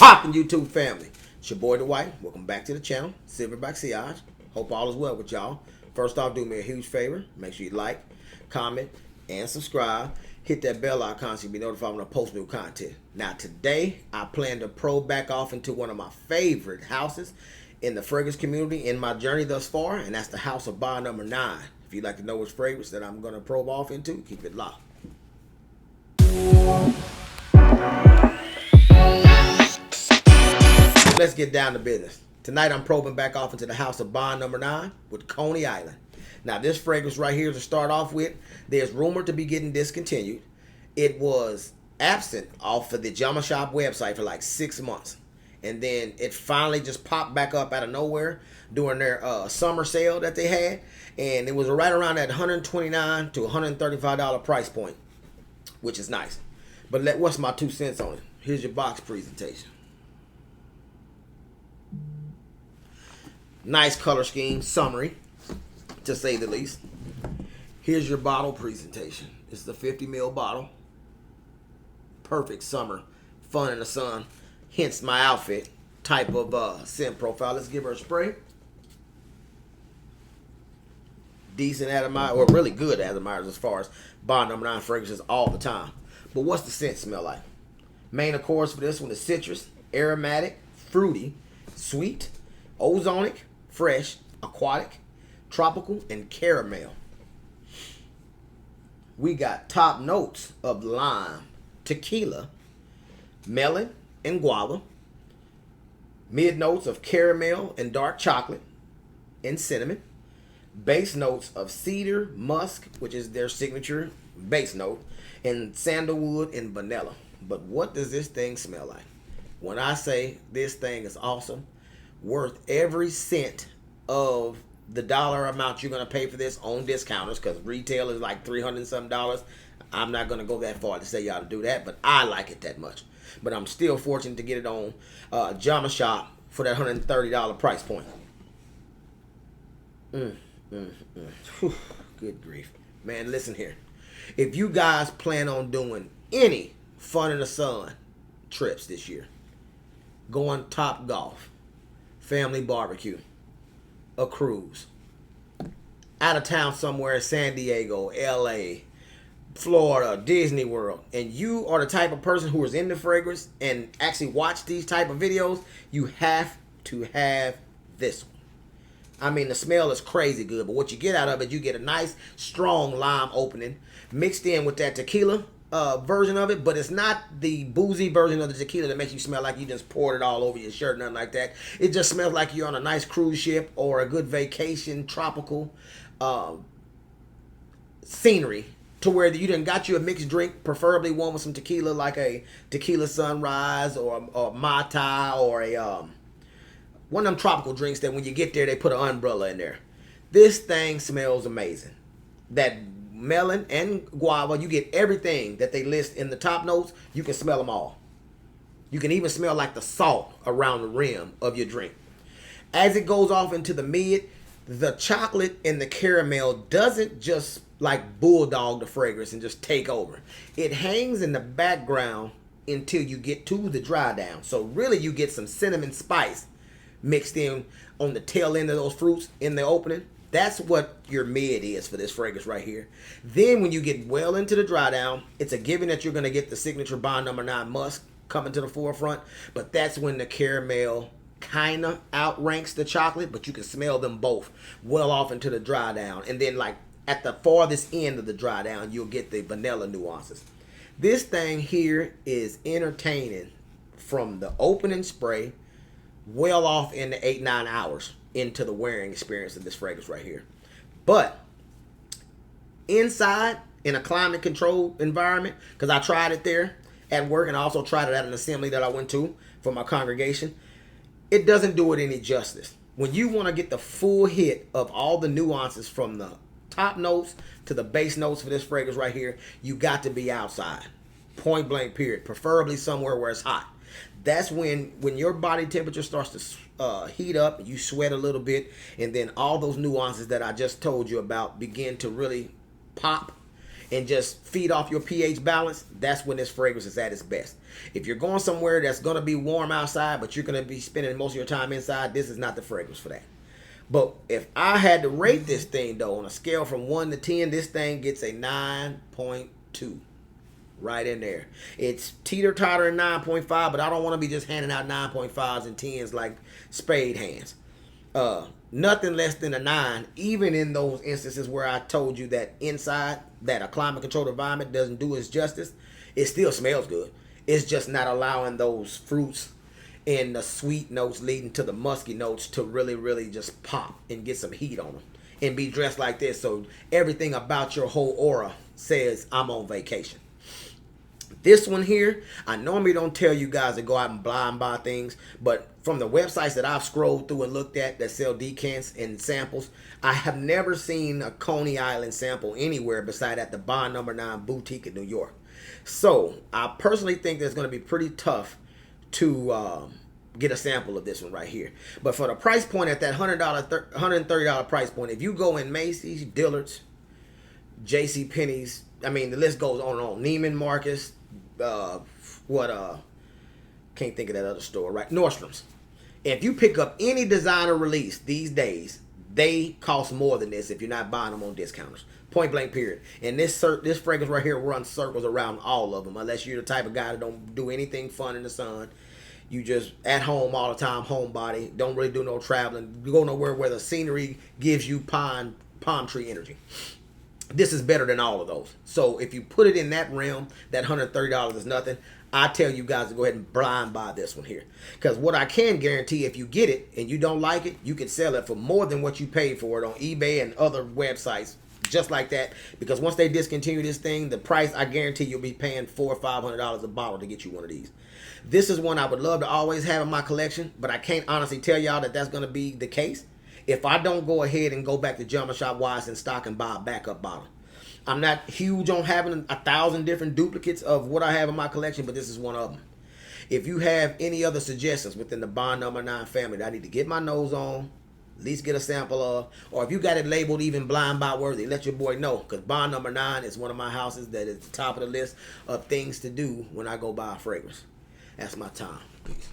poppin' YouTube family? It's your boy Dwight. Welcome back to the channel, Silverback Siage. Hope all is well with y'all. First off, do me a huge favor. Make sure you like, comment, and subscribe. Hit that bell icon so you'll be notified when I post new content. Now today, I plan to probe back off into one of my favorite houses in the fragrance community in my journey thus far, and that's the house of bar number 9. If you'd like to know which fragrance that I'm going to probe off into, keep it locked. Let's get down to business. Tonight I'm probing back off into the house of bond number 9 with Coney Island. Now this fragrance right here to start off with, there's rumored to be getting discontinued. It was absent off of the Jama Shop website for like 6 months. And then it finally just popped back up out of nowhere during their summer sale that they had. And it was right around that $129 to $135 price point, which is nice. But what's my 2 cents on it? Here's your box presentation. Nice color scheme, summery, to say the least. Here's your bottle presentation. It's the 50 ml bottle. Perfect summer, fun in the sun. Hence my outfit type of scent profile. Let's give her a spray. Decent atomizer, or really good atomizers as far as bond number 9 fragrances all the time. But what's the scent smell like? Main, of course, for this one is citrus, aromatic, fruity, sweet, ozonic, fresh, aquatic, tropical, and caramel. We got top notes of lime, tequila, melon, and guava. Mid notes of caramel and dark chocolate and cinnamon. Base notes of cedar, musk, which is their signature base note, and sandalwood and vanilla. But what does this thing smell like? When I say this thing is awesome, worth every cent of the dollar amount you're going to pay for this on discounters, because retail is like $300 and something. I'm not going to go that far to say y'all to do that, but I like it that much. But I'm still fortunate to get it on Jama Shop for that $130 price point. Whew, good grief. Man, listen here. If you guys plan on doing any fun in the sun trips this year, going Top Golf, family barbecue, a cruise, out of town somewhere, San Diego, LA, Florida, Disney World, and you are the type of person who is into fragrance and actually watch these type of videos, you have to have this one. I mean, the smell is crazy good, but what you get out of it, you get a nice, strong lime opening mixed in with that tequila version of it, but it's not the boozy version of the tequila that makes you smell like you just poured it all over your shirt, nothing like that. It just smells like you're on a nice cruise ship or a good vacation, tropical scenery, to where you done got you a mixed drink, preferably one with some tequila, like a tequila sunrise or a Mai Tai or a one of them tropical drinks that when you get there, they put an umbrella in there. This thing smells amazing. That melon and guava, you get everything that they list in the top notes. You can smell them all. You can even smell like the salt around the rim of your drink. As it goes off into the mid, the chocolate and the caramel doesn't just like bulldog the fragrance and just take over. It hangs in the background until you get to the dry down. So really you get some cinnamon spice mixed in on the tail end of those fruits in the opening. That's what your mid is for this fragrance right here. Then when you get well into the dry down, it's a given that you're going to get the signature bond number 9 musk coming to the forefront. But that's when the caramel kind of outranks the chocolate, but you can smell them both well off into the dry down. And then like at the farthest end of the dry down, you'll get the vanilla nuances. This thing here is entertaining from the opening spray well off in the 8-9 hours into the wearing experience of this fragrance right here. But inside, in a climate controlled environment, because I tried it there at work and I also tried it at an assembly that I went to for my congregation, it doesn't do it any justice. When you want to get the full hit of all the nuances from the top notes to the base notes for this fragrance right here, you got to be outside. Point blank period. Preferably somewhere where it's hot. That's when your body temperature starts to heat up, you sweat a little bit, and then all those nuances that I just told you about begin to really pop and just feed off your pH balance, that's when this fragrance is at its best. If you're going somewhere that's going to be warm outside, but you're going to be spending most of your time inside, this is not the fragrance for that. But if I had to rate this thing, though, on a scale from 1 to 10, this thing gets a 9.2. Right in there. It's teeter-totter in 9.5, but I don't want to be just handing out 9.5s and 10s like spade hands. Nothing less than a 9, even in those instances where I told you that inside, that a climate-controlled environment doesn't do its justice, it still smells good. It's just not allowing those fruits and the sweet notes leading to the musky notes to really, really just pop and get some heat on them and be dressed like this. So everything about your whole aura says, I'm on vacation. This one here, I normally don't tell you guys to go out and blind buy things, but from the websites that I've scrolled through and looked at that sell decants and samples, I have never seen a Coney Island sample anywhere beside at the Bond Number 9 boutique in New York. So I personally think that's going to be pretty tough to get a sample of this one right here. But for the price point at that $130 price point, if you go in Macy's, Dillard's, J.C. Penney's, I mean, the list goes on and on. Neiman Marcus, can't think of that other store, right? Nordstrom's. If you pick up any designer release these days, they cost more than this if you're not buying them on discounters. Point blank, period. And this fragrance right here runs circles around all of them, unless you're the type of guy that don't do anything fun in the sun. You just at home all the time, homebody. Don't really do no traveling. You go nowhere where the scenery gives you palm tree energy. This is better than all of those. So if you put it in that realm, that $130 is nothing. I tell you guys to go ahead and blind buy this one here. Because what I can guarantee, if you get it and you don't like it, you can sell it for more than what you paid for it on eBay and other websites just like that. Because once they discontinue this thing, the price, I guarantee you'll be paying $400 or $500 a bottle to get you one of these. This is one I would love to always have in my collection, but I can't honestly tell y'all that that's going to be the case if I don't go ahead and go back to Jumbo Shop Wise and stock and buy a backup bottle. I'm not huge on having 1,000 different duplicates of what I have in my collection, but this is one of them. If you have any other suggestions within the Bond Number 9 family that I need to get my nose on, at least get a sample of, or if you got it labeled even blind buy worthy, let your boy know, because Bond Number 9 is one of my houses that is the top of the list of things to do when I go buy a fragrance. That's my time. Peace.